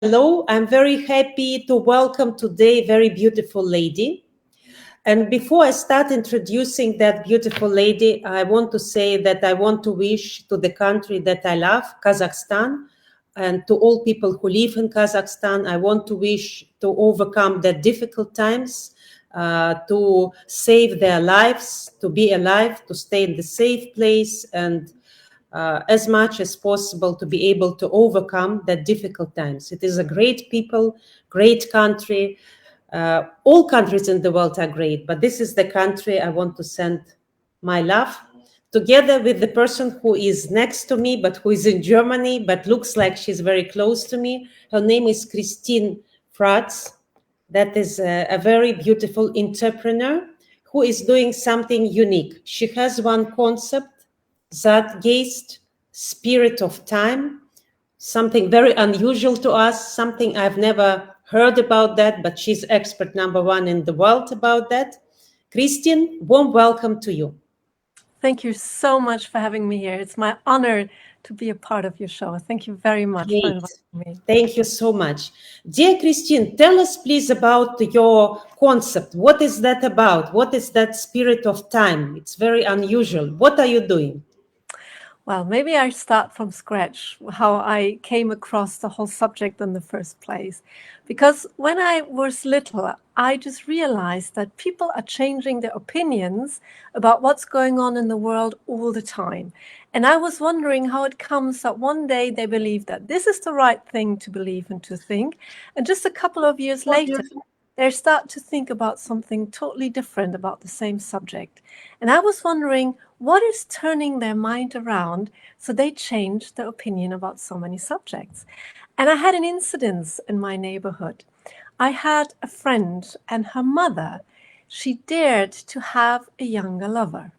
Hello, I'm very happy to welcome today a very beautiful lady. And before I start introducing that beautiful lady, I want to say that I want to wish to the country that I love, Kazakhstan, and to all people who live in Kazakhstan, I want to wish to overcome the difficult times, to save their lives, to be alive, to stay in the safe place, and as much as possible to be able to overcome the difficult times. It is a great people, great country. All countries in the world are great, but this is the country I want to send my love together with the person who is next to me, but who is in Germany, but looks like she's very close to me. Her name is Kirstine Fratz. That is a very beautiful entrepreneur who is doing something unique. She has one concept, Zeitgeist, spirit of time, something very unusual to us, something I've never heard about that, but she's expert number one in the world about that. Kirstine, warm welcome to you. Thank you so much for having me here. It's my honor to be a part of your show. Thank you very much for inviting me. Thank you so much. Dear Kirstine, tell us please about your concept. What is that about? What is that spirit of time? It's very unusual. What are you doing? Well, maybe I start from scratch, how I came across the whole subject in the first place. Because when I was little, I just realized that people are changing their opinions about what's going on in the world all the time. And I was wondering how it comes that one day they believe that this is the right thing to believe and to think. And just a couple of years later, they start to think about something totally different about the same subject. And I was wondering, what is turning their mind around so they change their opinion about so many subjects? And I had an incident in my neighborhood. I had a friend and her mother, she dared to have a younger lover.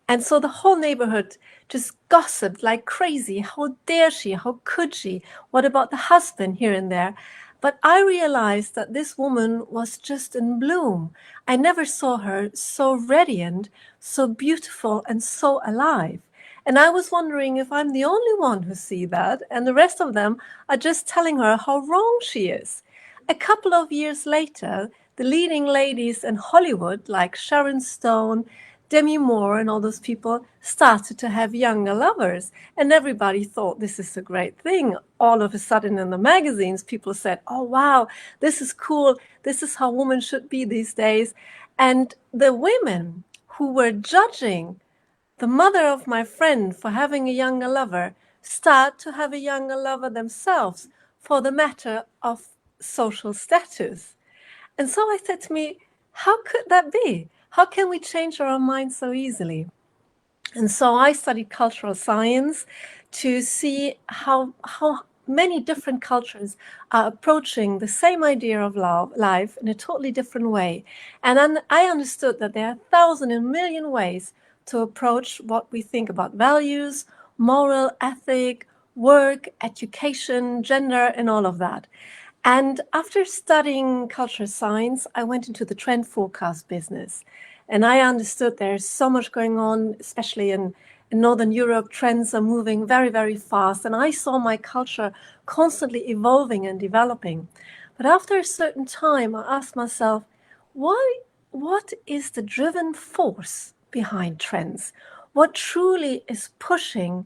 And so the whole neighborhood just gossiped like crazy. How dare she? How could she? What about the husband here and there? But I realized that this woman was just in bloom. I never saw her so radiant, so beautiful, and so alive. And I was wondering if I'm the only one who see that, and the rest of them are just telling her how wrong she is. A couple of years later, the leading ladies in Hollywood, like Sharon Stone, Demi Moore, and all those people, started to have younger lovers. And everybody thought this is a great thing. All of a sudden in the magazines, people said, oh, wow, this is cool. This is how women should be these days. And the women who were judging the mother of my friend for having a younger lover start to have a younger lover themselves for the matter of social status. And so I said to me, how could that be? How can we change our minds so easily? And so I studied cultural science to see how many different cultures are approaching the same idea of life in a totally different way. And then I understood that there are 1,000 and million ways to approach what we think about values, moral, ethic, work, education, gender, and all of that. And after studying cultural science, I went into the trend forecast business. And I understood there's so much going on, especially in Northern Europe. Trends are moving very, very fast. And I saw my culture constantly evolving and developing. But after a certain time, I asked myself, what is the driven force behind trends? What truly is pushing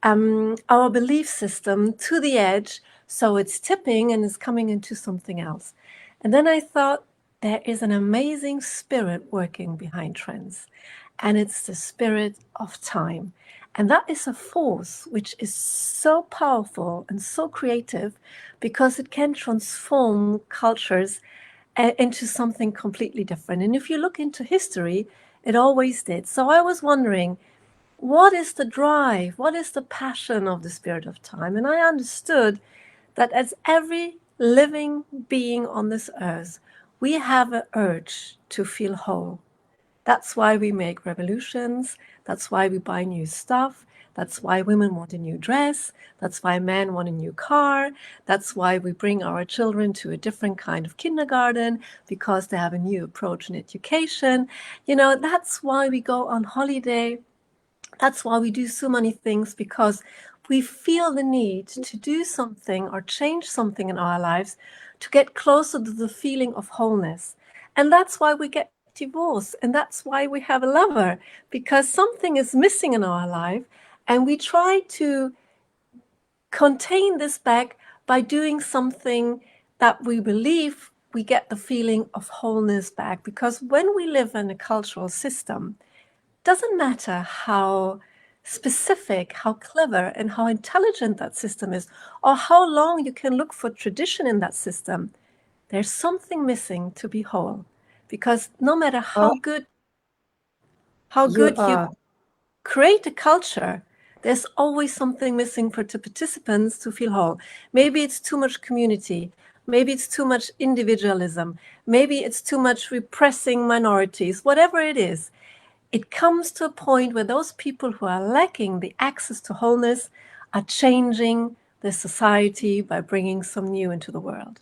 our belief system to the edge, so it's tipping and is coming into something else? And then I thought, there is an amazing spirit working behind trends, and it's the spirit of time. And that is a force which is so powerful and so creative because it can transform cultures into something completely different. And if you look into history, it always did. So I was wondering, what is the drive? What is the passion of the spirit of time? And I understood that as every living being on this earth, we have an urge to feel whole. That's why we make revolutions. That's why we buy new stuff. That's why women want a new dress. That's why men want a new car. That's why we bring our children to a different kind of kindergarten, because they have a new approach in education. You know, that's why we go on holiday. That's why we do so many things, because we feel the need to do something or change something in our lives to get closer to the feeling of wholeness. And that's why we get divorced. And that's why we have a lover, because something is missing in our life. And we try to contain this back by doing something that we believe we get the feeling of wholeness back. Because when we live in a cultural system, it doesn't matter how specific, how clever, and how intelligent that system is, or how long you can look for tradition in that system, there's something missing to be whole. Because no matter how good You you are. create a culture, there's always something missing for the participants to feel whole. Maybe it's too much community. Maybe it's too much individualism. Maybe it's too much repressing minorities. Whatever it is, it comes to a point where those people who are lacking the access to wholeness are changing the society by bringing some new into the world.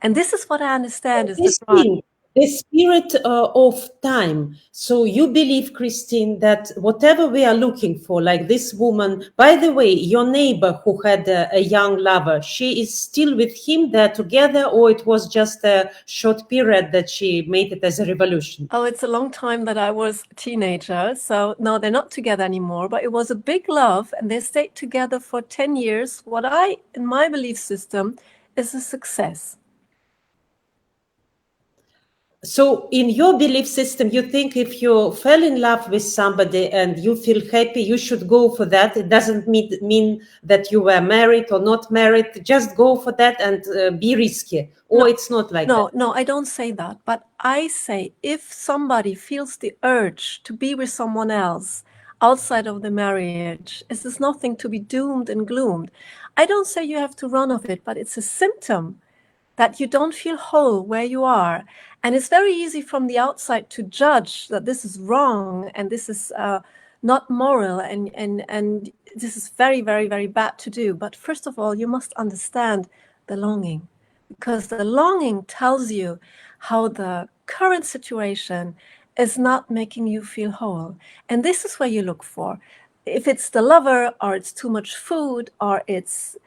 And this is what I understand is the drive. Christine, the spirit of time. So you believe, Christine, that whatever we are looking for, like this woman, by the way, your neighbor who had a young lover, she is still with him, they're together, or it was just a short period that she made it as a revolution? Oh, it's a long time that I was a teenager. So no, they're not together anymore, but it was a big love and they stayed together for 10 years. What in my belief system, is a success. So in your belief system, you think if you fell in love with somebody and you feel happy, you should go for that. It doesn't mean that you were married or not married. Just go for that and be risky. Or it's not like that. No, I don't say that. But I say if somebody feels the urge to be with someone else outside of the marriage, it is nothing to be doomed and gloomed. I don't say you have to run of it, but it's a symptom that you don't feel whole where you are. And it's very easy from the outside to judge that this is wrong and this is not moral and this is very, very, very bad to do. But first of all, you must understand the longing, because the longing tells you how the current situation is not making you feel whole. And this is where you look for. If it's the lover, or it's too much food, or it's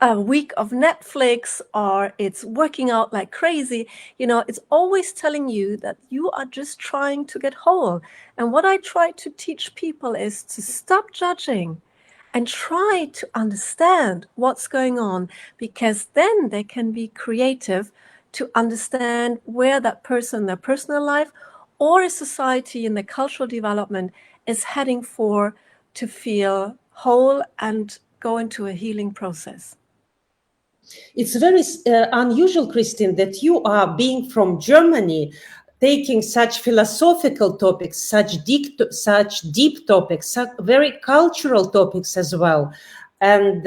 a week of Netflix, or it's working out like crazy, it's always telling you that you are just trying to get whole. And what I try to teach people is to stop judging and try to understand what's going on, because then they can be creative to understand where that person, their personal life, or a society in the cultural development is heading for to feel whole and go into a healing process. It's very unusual, Christine, that you are being from Germany, taking such philosophical topics, such deep topics, such very cultural topics as well. And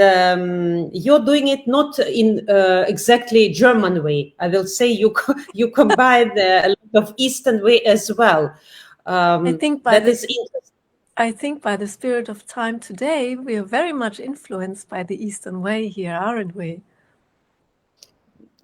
you're doing it not in exactly German way. I will say you combine a lot of Eastern way as well. I think that is interesting. I think by the spirit of time today, we are very much influenced by the Eastern way here, aren't we?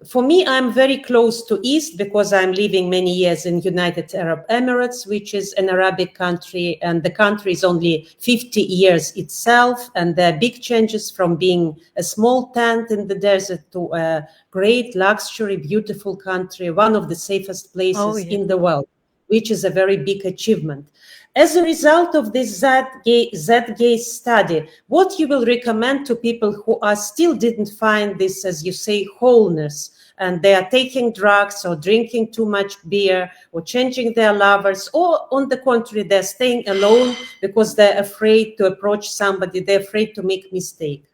For me, I'm very close to East because I'm living many years in United Arab Emirates, which is an Arabic country, and the country is only 50 years itself, and there are big changes from being a small tent in the desert to a great luxury, beautiful country, one of the safest places in the world, which is a very big achievement. As a result of this Z-gaze study, what you will recommend to people who are still didn't find this, as you say, wholeness, and they are taking drugs or drinking too much beer or changing their lovers, or on the contrary, they're staying alone because they're afraid to approach somebody, they're afraid to make mistake?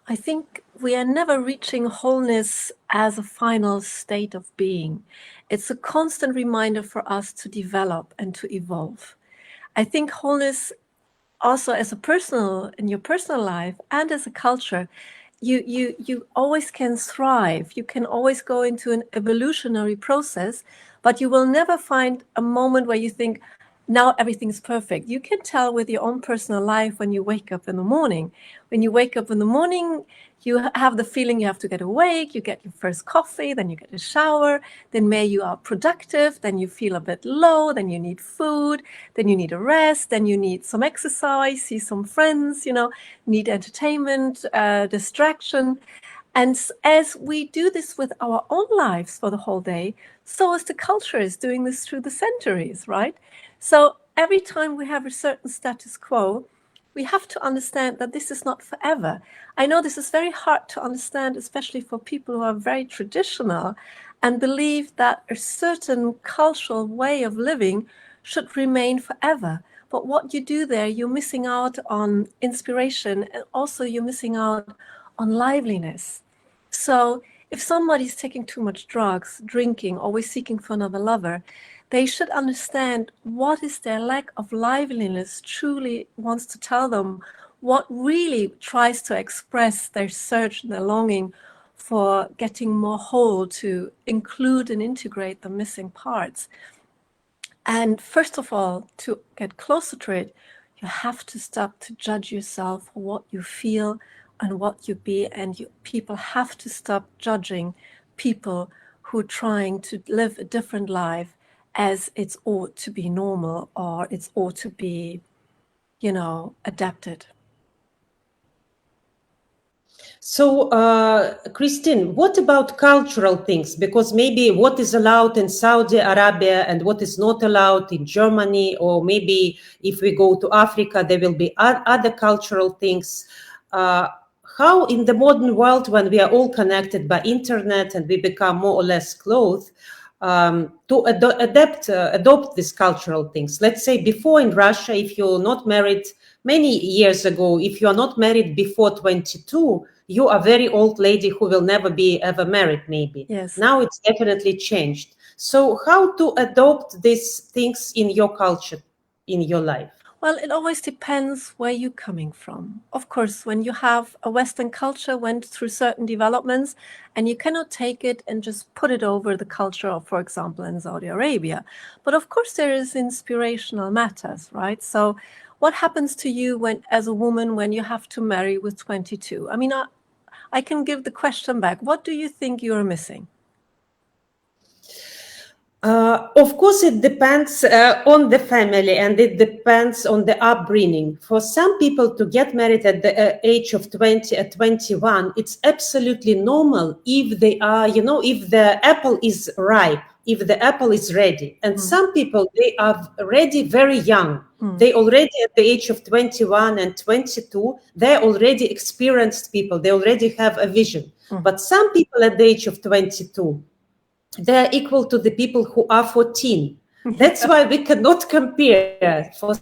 I think we are never reaching wholeness as a final state of being. It's a constant reminder for us to develop and to evolve. I think wholeness also in your personal life and as a culture, you always can thrive. You can always go into an evolutionary process, but you will never find a moment where you think, now everything's perfect. You can tell with your own personal life when you wake up in the morning. When you wake up in the morning, you have the feeling you have to get awake, you get your first coffee, then you get a shower, then maybe you are productive, then you feel a bit low, then you need food, then you need a rest, then you need some exercise, see some friends, need entertainment, distraction. And as we do this with our own lives for the whole day, so is the culture is doing this through the centuries, right? So every time we have a certain status quo, we have to understand that this is not forever. I know this is very hard to understand, especially for people who are very traditional and believe that a certain cultural way of living should remain forever. But what you do there, you're missing out on inspiration, and also you're missing out on liveliness. So if somebody's taking too much drugs, drinking, always seeking for another lover, they should understand what is their lack of liveliness truly wants to tell them, what really tries to express their search and their longing for getting more whole, to include and integrate the missing parts. And first of all, to get closer to it, you have to stop to judge yourself for what you feel and what you be, and people have to stop judging people who are trying to live a different life as it's ought to be normal or it's ought to be, adapted. So, Kirstine, what about cultural things? Because maybe what is allowed in Saudi Arabia and what is not allowed in Germany, or maybe if we go to Africa, there will be other cultural things. How in the modern world, when we are all connected by internet and we become more or less clothed, to adopt these cultural things. Let's say before in Russia, if you're not married many years ago, if you are not married before 22, you are a very old lady who will never be ever married, maybe. Yes. Now it's definitely changed. So how to adopt these things in your culture, in your life? Well, it always depends where you're coming from. Of course, when you have a Western culture went through certain developments, and you cannot take it and just put it over the culture of, for example, in Saudi Arabia. But of course, there is inspirational matters, right? So what happens to you as a woman, when you have to marry with 22? I mean, I can give the question back. What do you think you're missing? Of course, it depends on the family, and it depends on the upbringing. For some people to get married at the age of 20, 21, it's absolutely normal if they are, if the apple is ripe, if the apple is ready. And some people, they are ready very young. They already at the age of 21 and 22, they're already experienced people. They already have a vision. But some people at the age of 22, they're equal to the people who are 14. That's why we cannot compare. For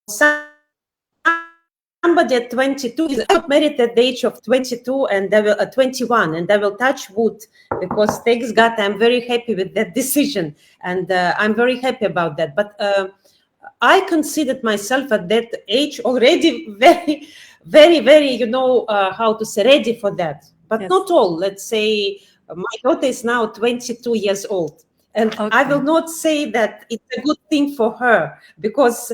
somebody at 22 is not married at the age of 22 and they will at 21, and they will touch wood, because thanks God, I'm very happy with that decision, and I'm very happy about that. But I considered myself at that age already very, very, very, how to say, ready for that. But Yes. not all. Let's say my daughter is now 22 years old. And I will not say that it's a good thing for her, because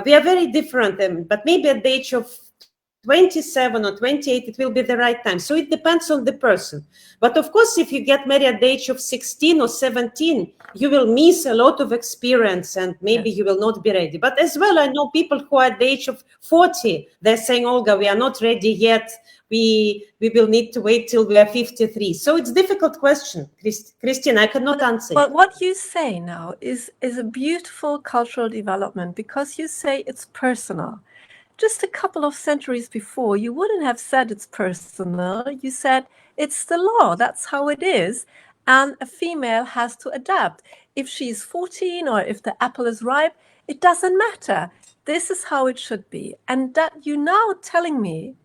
we are very different. But maybe at the age of 27 or 28, it will be the right time. So it depends on the person. But of course, if you get married at the age of 16 or 17, you will miss a lot of experience, and maybe you will not be ready. But as well, I know people who are at the age of 40, they're saying, Olga, we are not ready yet. We will need to wait till we are 53. So it's a difficult question, Kirstine. I cannot answer. Well, what you say now is a beautiful cultural development, because you say it's personal. Just a couple of centuries before, you wouldn't have said it's personal. You said it's the law. That's how it is. And a female has to adapt. If she's 14 or if the apple is ripe, it doesn't matter. This is how it should be. And that you now telling me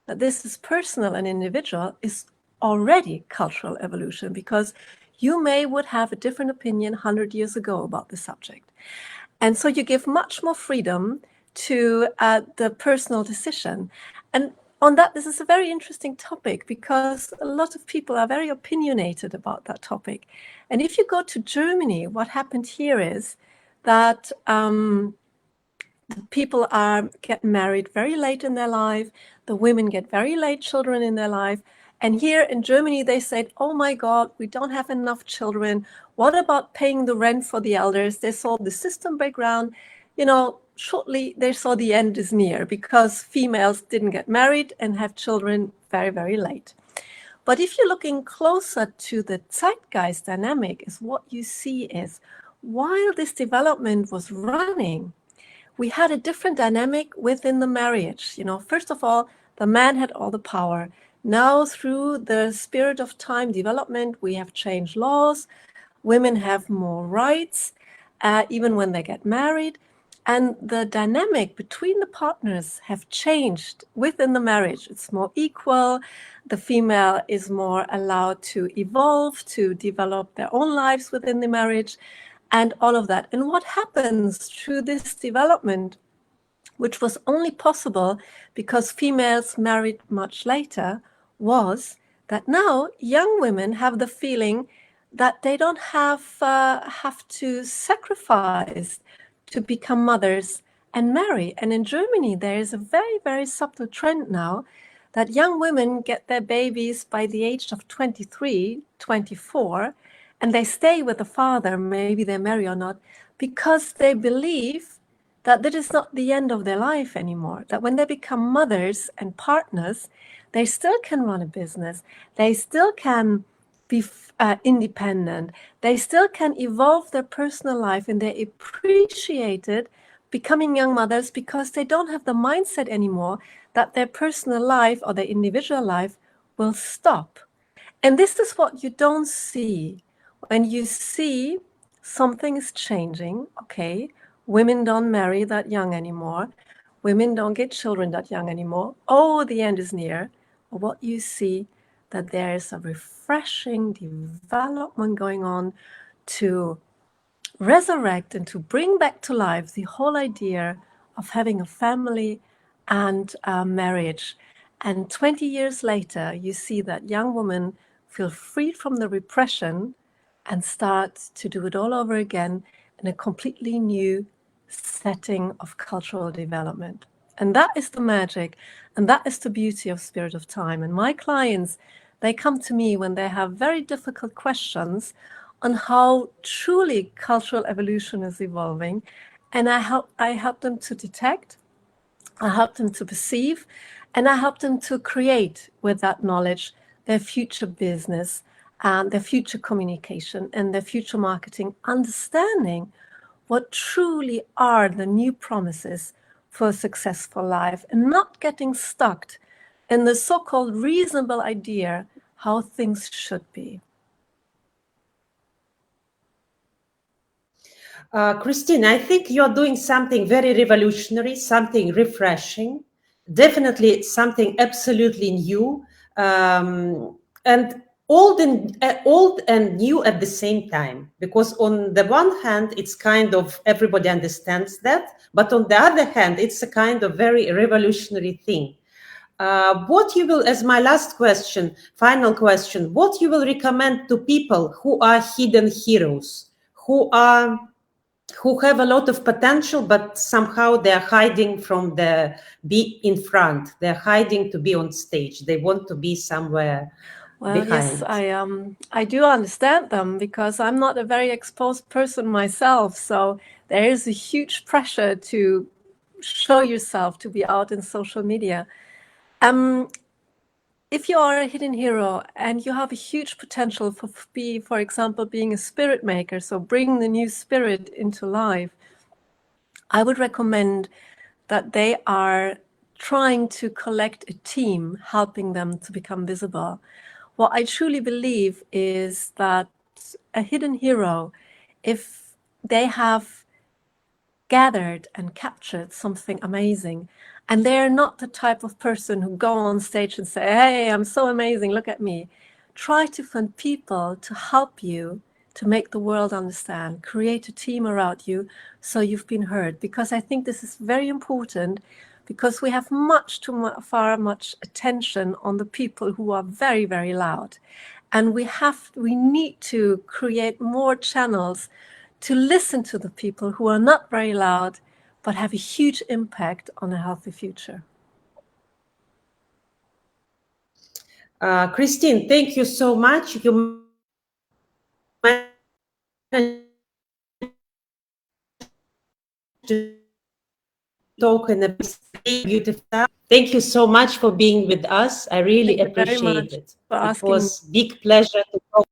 that this is personal and individual is already cultural evolution, because you would have a different opinion 100 years ago about the subject. And so you give much more freedom to the personal decision. And on that, this is a very interesting topic, because a lot of people are very opinionated about that topic. And if you go to Germany, what happened here is that people get married very late in their life. The women get very late children in their life. And here in Germany, they said, oh my God, we don't have enough children. What about paying the rent for the elders? They saw the system breakdown. Shortly they saw the end is near because females didn't get married and have children very, very late. But if you're looking closer to the zeitgeist dynamic, is what you see is while this development was running, we had a different dynamic within the marriage. First of all, the man had all the power. Now, through the spirit of time development, we have changed laws. Women have more rights, even when they get married. And the dynamic between the partners have changed within the marriage. It's more equal. The female is more allowed to evolve, to develop their own lives within the marriage, and all of that. And what happens through this development, which was only possible because females married much later, was that now young women have the feeling that they don't have to sacrifice to become mothers and marry. And in Germany, there is a very, very subtle trend now that young women get their babies by the age of 23, 24, and they stay with the father, maybe they marry or not, because they believe that that is not the end of their life anymore, that when they become mothers and partners, they still can run a business, they still can be independent, they still can evolve their personal life, and they appreciated becoming young mothers because they don't have the mindset anymore that their personal life or their individual life will stop. And this is what you don't see. When you see something is changing, okay, women don't marry that young anymore, women don't get children that young anymore, oh, the end is near. What you see, that there is a refreshing development going on to resurrect and to bring back to life the whole idea of having a family and a marriage. And 20 years later, you see that young women feel freed from the repression and start to do it all over again in a completely new setting of cultural development. And that is the magic, and that is the beauty of Spirit of Time. And my clients, they come to me when they have very difficult questions on how truly cultural evolution is evolving. And I help them to detect, I help them to perceive, and I help them to create with that knowledge their future business and their future communication and their future marketing, understanding what truly are the new promises for a successful life and not getting stuck in the so-called reasonable idea how things should be. Kirstine, I think you're doing something very revolutionary, something refreshing, definitely something absolutely new, and old and new at the same time. Because on the one hand, it's kind of everybody understands that, but on the other hand, it's a kind of very revolutionary thing. What you will, as my last question, final question, what you will recommend to people who are hidden heroes, who have a lot of potential, but somehow they're hiding from the be in front. They're hiding to be on stage. They want to be somewhere behind. Yes, I do understand them because I'm not a very exposed person myself. So there is a huge pressure to show yourself, to be out in social media. If you are a hidden hero and you have a huge potential for example, being a spirit maker, so bringing the new spirit into life, I would recommend that they are trying to collect a team helping them to become visible. What I truly believe is that a hidden hero, if they have gathered and captured something amazing, and they're not the type of person who go on stage and say, hey, I'm so amazing, look at me. Try to find people to help you to make the world understand. Create a team around you so you've been heard. Because I think this is very important, because we have much attention on the people who are very, very loud. And we need to create more channels to listen to the people who are not very loud, but have a huge impact on a healthy future. Kirstine, thank you so much. You talk in a beautiful. Thank you so much for being with us. I really Thank you very appreciate much it. for It asking me. was big pleasure to talk